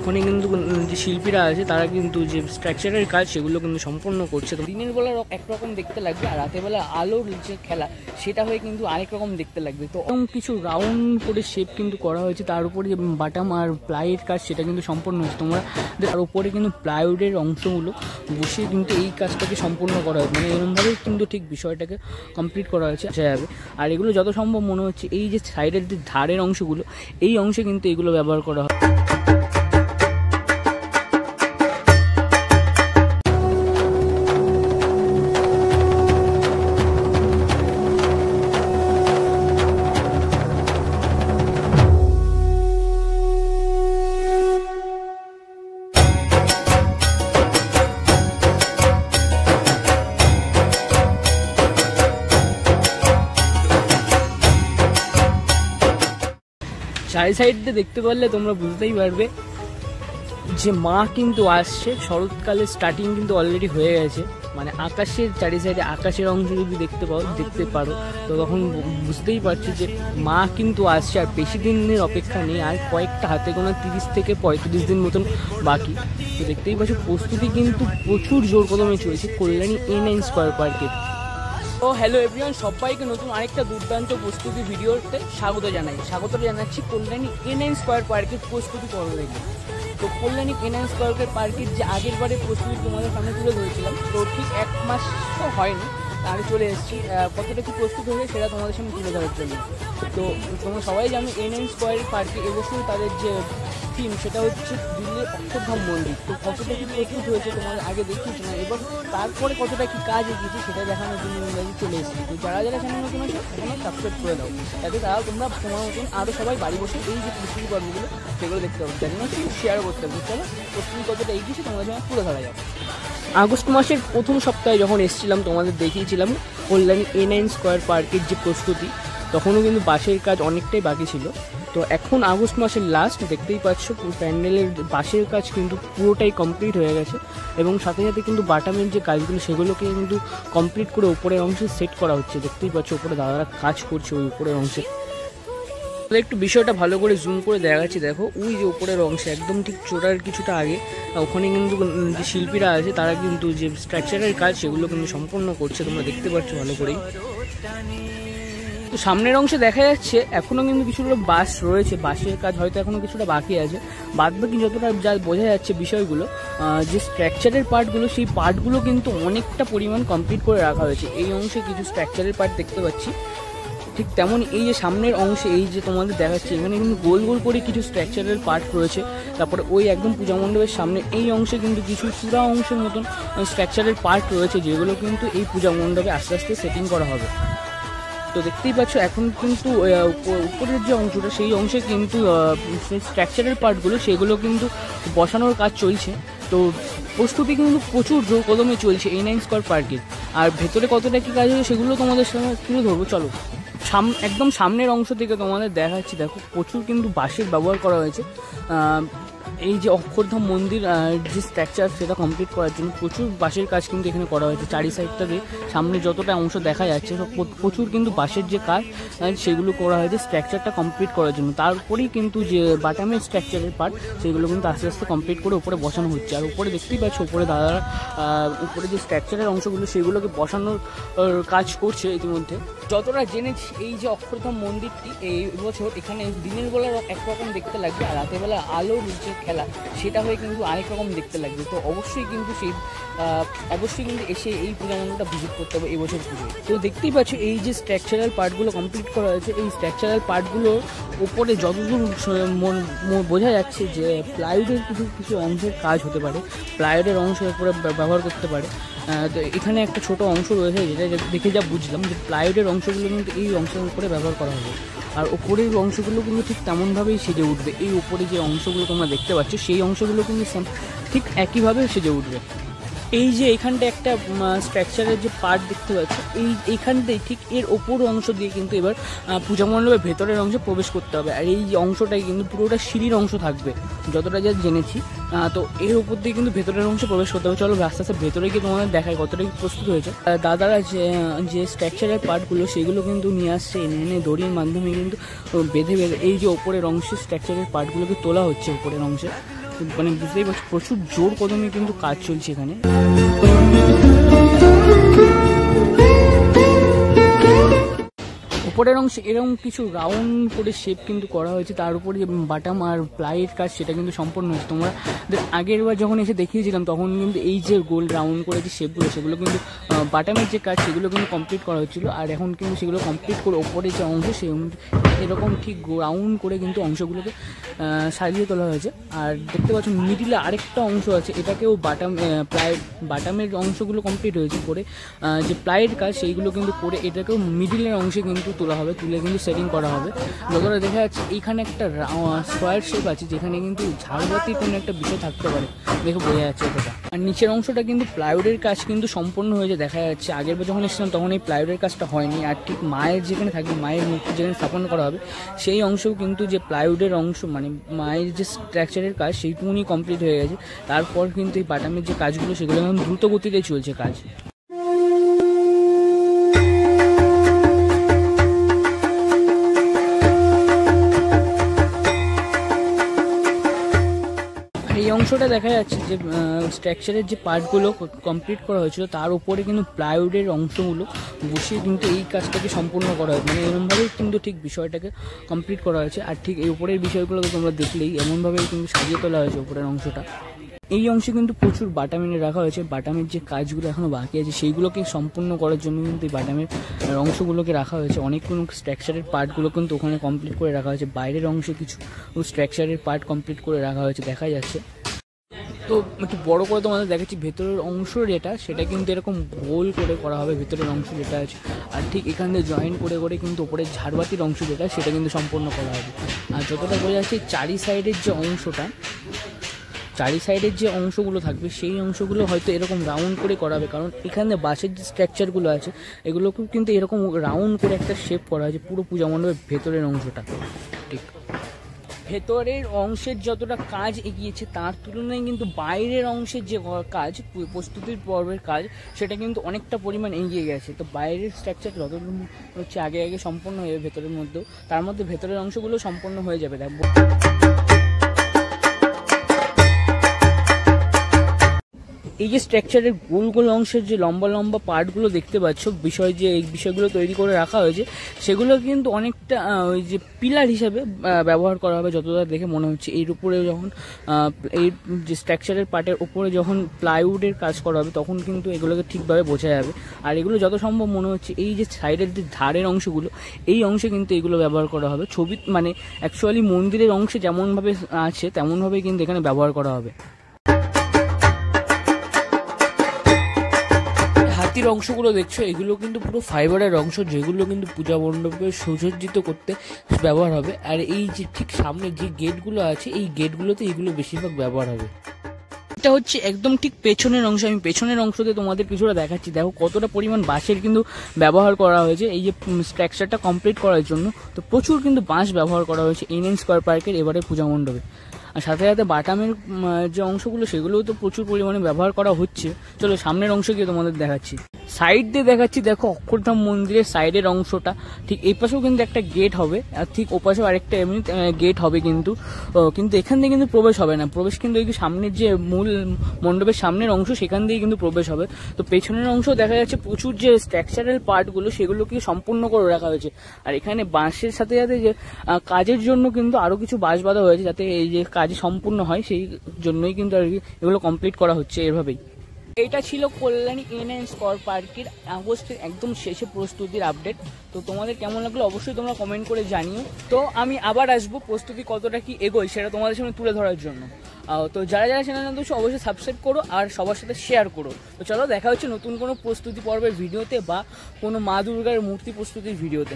ওখানে কিন্তু যে শিল্পীরা আছে তারা কিন্তু যে স্ট্রাকচারের কাজ সেগুলো কিন্তু সম্পন্ন করছে। তো দিনের বেলা একরকম দেখতে লাগবে, আর রাতের বেলা আলোর যে খেলা সেটা হয়ে কিন্তু আরেক রকম দেখতে লাগবে। তো কিছু রাউন্ড করে শেপ কিন্তু করা হয়েছে, তার উপরে যে বাটাম আর প্লাইয়ের কাজ সেটা কিন্তু সম্পন্ন হয়েছে। তোমরা তার উপরে কিন্তু প্লাইউডের অংশগুলো বসিয়ে কিন্তু এই কাজটাকে সম্পূর্ণ করা হয়, মানে এরকমভাবেই কিন্তু ঠিক বিষয়টাকে কমপ্লিট করা হয়েছে যাবে। আর এগুলো যত সম্ভব মনে হচ্ছে এই যে সাইডের যে ধারের অংশগুলো এই অংশে কিন্তু এগুলো ব্যবহার করা হয়। চারি সাইড দিয়ে দেখতে পারলে তোমরা বুঝতেই পারবে যে মা কিন্তু আসছে। শরৎকালের স্টার্টিং কিন্তু অলরেডি হয়ে গেছে, মানে আকাশের চারি সাইডে আকাশের অংশ যদি দেখতে পারো তো তখন বুঝতেই পারছি যে মা কিন্তু আসছে। আর বেশি দিনের অপেক্ষা নেই, আর কয়েকটা হাতে গোনা 30 থেকে 35 দিন মতন বাকি। তো দেখতেই পাচ্ছ প্রস্তুতি কিন্তু প্রচুর জোর কদমে চলছে কল্যাণী A9 স্কয়ার পার্কে। ও হ্যালো এভরিওয়ান, সবাইকে নতুন আরেকটা দুর্দান্ত প্রস্তুতি ভিডিওতে স্বাগত জানাচ্ছি কল্যাণী A9 স্কয়ার পার্কের প্রস্তুতি পর্ব থেকে। তো কল্যাণী A9 স্কয়ার পার্কের যে আগের বারে প্রস্তুতি তোমাদের সামনে তুলে ধরেছিলাম, তো ঠিক 1 মাস তো হয়নি, আগে চলে এসেছি। কতটা কি প্রস্তুত হয়েছে সেটা তোমাদের সামনে তুলে ধরার জন্য। তো তোমরা সবাই জানো A9 স্কয়ার পার্কে এবছর তাদের যে থিম সেটা হচ্ছে দিল্লির অক্ষরধাম মন্দির। তো কতটা কি প্রস্তুত হয়েছে তোমাদের আগে দেখিয়েছি না, এবং তারপরে কতটা কি কাজ এগিয়েছে সেটা দেখানোর জন্য ইংরাজি চলে এসেছি। তো যারা চ্যানেল নতুন আছে সেখানে সাবস্ক্রাইব করে দাও, যাতে তারা তোমরা তোমার মতন আরও সবাই বাড়ি বসে এই যে প্রস্তুতি পর্বগুলো সেগুলো দেখতে পাবো, জানি না কি শেয়ার করতে হবে। চলো প্রস্তুতি কতটা এগিয়েছে তোমাদের সঙ্গে তুলে ধরা যাবে। আগস্ট মাসের প্রথম সপ্তাহে যখন এসেছিলাম তোমাদের দেখিয়েছিলাম কল্যাণী A9 স্কয়ার পার্কের যে প্রস্তুতি, তখনও কিন্তু বাসের কাজ অনেকটাই বাকি ছিল। তো এখন আগস্ট মাসের লাস্ট, দেখতেই পাচ্ছ প্যান্ডেলের বাসের কাজ কিন্তু পুরোটাই কমপ্লিট হয়ে গেছে, এবং সাথে সাথে কিন্তু বাটামের যে কাজগুলো সেগুলোকে কিন্তু কমপ্লিট করে উপরের অংশে সেট করা হচ্ছে। দেখতেই পাচ্ছ উপরে দাদারা কাজ করছে ওই উপরের অংশে। একটু বিষয়টা ভালো করে জুম করে দেখাচ্ছি, দেখো ওই যে উপরের অংশে একদম ঠিক চোরার কিছুটা আগে ওখানে কিন্তু যে শিল্পীরা আছে তারা কিন্তু যে স্ট্রাকচারের কাজ সেগুলো কিন্তু সম্পন্ন করছে, তোমরা দেখতে পাচ্ছ ভালো করেই। তো সামনের অংশে দেখা যাচ্ছে এখনও কিন্তু কিছুটা বাস রয়েছে, বাসের কাজ হয়তো এখনও কিছুটা বাকি আছে। বাদ বাকি যতটা যা বোঝা যাচ্ছে বিষয়গুলো, যে স্ট্রাকচারের পার্টগুলো সেই পার্টগুলো কিন্তু অনেকটা পরিমাণ কমপ্লিট করে রাখা হয়েছে। এই অংশে কিছু স্ট্রাকচারের পার্ট দেখতে পাচ্ছি, ঠিক তেমন এই যে সামনের অংশে এই যে তোমাদের দেখাচ্ছি এখানে কিন্তু গোল গোল করে কিছু স্ট্রাকচারের পার্ট রয়েছে। তারপরে ওই একদম পূজা মণ্ডপের সামনে এই অংশে কিন্তু কিছু চূড়া অংশের মতন স্ট্রাকচারের পার্ট রয়েছে, যেগুলো কিন্তু এই পূজা মণ্ডপে আস্তে আস্তে সেটিং করা হবে। তো দেখতেই পাচ্ছ এখন কিন্তু উপরের যে অংশটা সেই অংশে কিন্তু স্ট্রাকচারের পার্টগুলো সেগুলো কিন্তু বসানোর কাজ চলছে। তো প্রস্তুতি কিন্তু প্রচুর জোর কদমে চলছে A9 স্কয়ার পার্কের। আর ভেতরে কতটা কী কাজ হয়েছে সেগুলো তোমাদের সঙ্গে তুলে ধরবো। চলো একদম সামনের অংশ থেকে তোমাদের দেখাচ্ছি, দেখো প্রচুর কিন্তু বাঁশের ব্যবহার করা হয়েছে এই যে অক্ষরধাম মন্দির যে স্ট্রাকচার সেটা কমপ্লিট করার জন্য। প্রচুর বাঁশের কাজ কিন্তু এখানে করা হয়েছে, চারি সাইডটাতে সামনে যতটা অংশ দেখা যাচ্ছে সব প্রচুর কিন্তু বাঁশের যে কাজ সেগুলো করা হয়েছে স্ট্রাকচারটা কমপ্লিট করার জন্য। তারপরেই কিন্তু যে বাটামের স্ট্রাকচারের পার্ট সেগুলো কিন্তু আস্তে আস্তে কমপ্লিট করে উপরে বসানো হচ্ছে। আর উপরে দেখতেই পাচ্ছ উপরে দাদারা উপরে যে স্ট্রাকচারের অংশগুলো সেগুলোকে বসানোর কাজ করছে ইতিমধ্যে। যতটা জেনেছি এই যে অক্ষরধাম মন্দিরটি এই বছর এখানে দিনের বেলা একরকম দেখতে লাগবে, আর রাতের বেলা আলোর যে খেলা সেটা হয়ে কিন্তু আরেক রকম দেখতে লাগবে। তো অবশ্যই কিন্তু এসে এই পূজা মণ্ডপটা ভিজিট করতে হবে এবছর পুজোয়। তো দেখতেই পাচ্ছ এই যে স্ট্রাকচারাল পার্টগুলো কমপ্লিট করা হয়েছে, এই স্ট্রাকচারাল পার্টগুলোর উপরে যতদূর বোঝা যাচ্ছে যে প্লাইউডের কিছু অংশের কাজ হতে পারে, প্লাইউডের অংশের উপরে ব্যবহার করতে পারে। তো এখানে একটা ছোট অংশ রয়েছে যেটা দেখে যা বুঝলাম যে প্লাইউডের অংশগুলো কিন্তু এই অংশের উপরে ব্যবহার করা হবে, আর ওপরের অংশগুলো কিন্তু ঠিক তেমনভাবেই সেজে উঠবে। এই উপরে যে অংশগুলো তোমরা দেখতে পাচ্ছ সেই অংশগুলো কিন্তু ঠিক একইভাবে সেজে উঠবে। এই যে এইখানটা একটা স্ট্রাকচারের যে পার্ট দেখতে পাচ্ছ, এইখানটাই ঠিক এর ওপর অংশ দিয়ে কিন্তু এবার পূজা মণ্ডপের ভেতরের অংশে প্রবেশ করতে হবে। আর এই যে অংশটাই কিন্তু পুরোটা সিঁড়ির অংশ থাকবে যতটা যা জেনেছি। তো এর উপর দিয়ে কিন্তু ভেতরের অংশে প্রবেশ করতে হবে। চলো আস্তে আস্তে ভেতরে গিয়ে তোমাদের দেখায় কতটা প্রস্তুত হয়েছে। দাদারা যে স্ট্রাকচারের পার্টগুলো সেগুলো কিন্তু নিয়ে আসছে, এনে দড়ির মাধ্যমে কিন্তু বেঁধে এই যে ওপরের অংশের স্ট্রাকচারের পার্টগুলোকে তোলা হচ্ছে উপরের অংশে। মানে বুঝতেই পারছো প্রচুর জোর কদমে কিন্তু কাজ চলছে এখানে। উপরের অংশে এরকম কিছু রাউন্ড করে শেপ কিন্তু করা হয়েছে, তার উপরে যে বাটাম আর প্লাইয়ের কাজ সেটা কিন্তু সম্পূর্ণ হয়েছে। তোমরা আগের বার যখন এসে দেখিয়েছিলাম তখন কিন্তু এই যে গোল রাউন্ড করে যে শেপগুলো সেগুলো কিন্তু বাটামের যে কাজ সেগুলো কিন্তু কমপ্লিট করা হচ্ছিল, আর এখন কিন্তু সেগুলো কমপ্লিট করে ওপরে যে অংশ সেই এরকম ঠিক রাউন্ড করে কিন্তু অংশগুলোকে সাজিয়ে তোলা হয়েছে। আর দেখতে পাচ্ছ মিডিলে আরেকটা অংশ আছে, এটাকেও বাটামের অংশগুলো কমপ্লিট হয়েছে করে যে প্লাইয়ের কাজ সেইগুলো কিন্তু করে এটাকেও মিডিলের অংশে কিন্তু তুলে কিন্তু সেটিং করা হবে। যতটা দেখা যাচ্ছে এইখানে একটা স্কোয়ার শেপ আছে যেখানে কিন্তু ঝাড়বাতির কোনো একটা বিষয় থাকতে পারে, দেখে বোঝা যাচ্ছে এটা। আর নিচের অংশটা কিন্তু প্লাইউডের কাজ কিন্তু সম্পূর্ণ হয়েছে দেখা যাচ্ছে। আগের বার যখন এসেছিলাম তখন এই প্লাইউডের কাজটা হয়নি, আর ঠিক মায়ের যেখানে থাকবে মায়ের মূর্তি যেখানে স্থাপন করা হবে সেই অংশও কিন্তু যে প্লাইউডের অংশ মানে মায়ের যে স্ট্রাকচারের কাজ সেইটুকুনি কমপ্লিট হয়ে গেছে। তারপর কিন্তু এই বাটামের যে কাজগুলো সেগুলো এখন দ্রুত গতিতে চলছে কাজ। এই অংশটা দেখা যাচ্ছে যে স্ট্রাকচারের যে পার্টগুলো কমপ্লিট করা হয়েছিল তার উপরে কিন্তু প্লাইউডের অংশগুলো বসিয়ে কিন্তু এই কাজটাকে সম্পূর্ণ করা হয়েছে, মানে এরকমভাবেই কিন্তু ঠিক বিষয়টাকে কমপ্লিট করা হয়েছে। আর ঠিক এই উপরের বিষয়গুলো তোমরা দেখলেই এমনভাবেই কিন্তু সাজিয়ে তোলা হয়েছে উপরের অংশটা। এই অংশে কিন্তু প্রচুর বাটাম এনে রাখা হয়েছে, বাটামের যে কাজগুলো এখনও বাকি আছে সেইগুলোকে সম্পূর্ণ করার জন্য কিন্তু এই বাটামের অংশগুলোকে রাখা হয়েছে। অনেকগুলো স্ট্রাকচারের পার্টগুলো কিন্তু ওখানে কমপ্লিট করে রাখা হয়েছে, বাইরের অংশে কিছু স্ট্রাকচারের পার্ট কমপ্লিট করে রাখা হয়েছে দেখা যাচ্ছে। তো একটু বড় করে তোমাদের দেখাচ্ছি ভেতরের অংশ যেটা সেটা কিন্তু এরকম গোল করে করা হবে ভেতরের অংশ যেটা আছে, আর ঠিক এখান থেকে জয়েন করে করে কিন্তু ওপরে ঝাড়বাতির অংশ যেটা সেটা কিন্তু সম্পূর্ণ করা হবে। আর যতটা বোঝা যাচ্ছে চারি সাইডের যে অংশগুলো থাকবে সেই অংশগুলো হয়তো এরকম রাউন্ড করে করাবে, কারণ এখানে বাঁশের যে স্ট্রাকচারগুলো আছে এগুলোকেও কিন্তু এরকম রাউন্ড করে একটা শেপ করা হয়েছে পুরো পূজা মণ্ডপের ভেতরের অংশটা। ঠিক ভেতরের অংশের যতটা কাজ এগিয়েছে তার তুলনায় কিন্তু বাইরের অংশের যে কাজ প্রস্তুতির পর্বের কাজ সেটা কিন্তু অনেকটা পরিমাণ এগিয়ে গেছে। তো বাইরের স্ট্রাকচার যতটুকু হচ্ছে আগে সম্পূর্ণ হয়ে যাবে ভেতরের মধ্যেও, তার মধ্যে ভেতরের অংশগুলো সম্পূর্ণ হয়ে যাবে। দেখবো এই যে স্ট্রাকচারের গোল গোল অংশের যে লম্বা লম্বা পার্টগুলো দেখতে পাচ্ছ এই বিষয়গুলো তৈরি করে রাখা হয়েছে সেগুলো কিন্তু অনেকটা ওই যে পিলার হিসাবে ব্যবহার করা হবে যতটা দেখে মনে হচ্ছে। এর উপরে যখন এই যে স্ট্রাকচারের পার্টের উপরে যখন প্লাইউডের কাজ করা হবে তখন কিন্তু এগুলোকে ঠিকভাবে বোঝা যাবে। আর এগুলো যত সম্ভব মনে হচ্ছে এই যে সাইডের যে ধারের অংশগুলো এই অংশে কিন্তু এগুলো ব্যবহার করা হবে। ছবি মানে অ্যাকচুয়ালি মন্দিরের অংশে যেমনভাবে আছে তেমনভাবেই কিন্তু এখানে ব্যবহার করা হবে। হাতির অংশগুলো দেখছো এগুলো কিন্তু পুরো ফাইবারের অংশ যেগুলো কিন্তু পূজা মণ্ডপে সুসজ্জিত করতে ব্যবহার হবে। আর এই যে ঠিক সামনে যে গেটগুলো আছে এই গেটগুলোতে এগুলো বেশিরভাগ ব্যবহার হবে। এটা হচ্ছে একদম ঠিক পেছনের অংশ, আমি পেছনের অংশতে তোমাদের কিছুটা দেখাচ্ছি। দেখো কতটা পরিমাণ বাঁশের কিন্তু ব্যবহার করা হয়েছে এই যে স্ট্রাকচারটা কমপ্লিট করার জন্য। তো প্রচুর কিন্তু বাঁশ ব্যবহার করা হয়েছে NN স্কয়ার পার্কের এবারে পূজা মণ্ডপে। আর সাথে সাথে বাটামের যে অংশগুলো সেগুলোও তো প্রচুর পরিমাণে ব্যবহার করা হচ্ছে। চলো সামনের অংশ গিয়ে তোমাদের দেখাচ্ছি। সাইড দিয়ে দেখাচ্ছি, দেখো অক্ষরধাম মন্দিরের সাইডের অংশটা ঠিক এই পাশেও কিন্তু একটা গেট হবে, আর ঠিক ও পাশেও আরেকটা এমনি গেট হবে কিন্তু এখান থেকে কিন্তু প্রবেশ হবে না। প্রবেশ কিন্তু এই সামনের যে মূল মণ্ডপের সামনের অংশ সেখান দিয়ে কিন্তু প্রবেশ হবে। তো পেছনের অংশ দেখা যাচ্ছে প্রচুর যে স্ট্রাকচারাল পার্টগুলো সেগুলোকে সম্পূর্ণ করে রাখা হয়েছে। আর এখানে বাঁশের সাথে সাথে যে কাজের জন্য কিন্তু আরো কিছু বাঁশ বাঁধা হয়েছে যাতে এই যে কাজ সম্পূর্ণ হয়, সেই জন্যই কিন্তু আর কি এগুলো কমপ্লিট করা হচ্ছে এভাবেই। এটা ছিল কল্যাণী NN স্কয়ার পার্কের আগস্টের একদম শেষে প্রস্তুতির আপডেট। তো তোমাদের কেমন লাগলো অবশ্যই তোমরা কমেন্ট করে জানিও। তো আমি আবার আসবো প্রস্তুতি কতটা কি এগোয় সেটা তোমাদের সামনে তুলে ধরার জন্য। তো যারা চ্যানেল নতুন অবশ্যই সাবস্ক্রাইব করো আর সবার সাথে শেয়ার করো। তো চলো দেখা হচ্ছে নতুন কোনো প্রস্তুতি পর্বের ভিডিওতে বা কোনো মা দুর্গার মূর্তি প্রস্তুতির ভিডিওতে।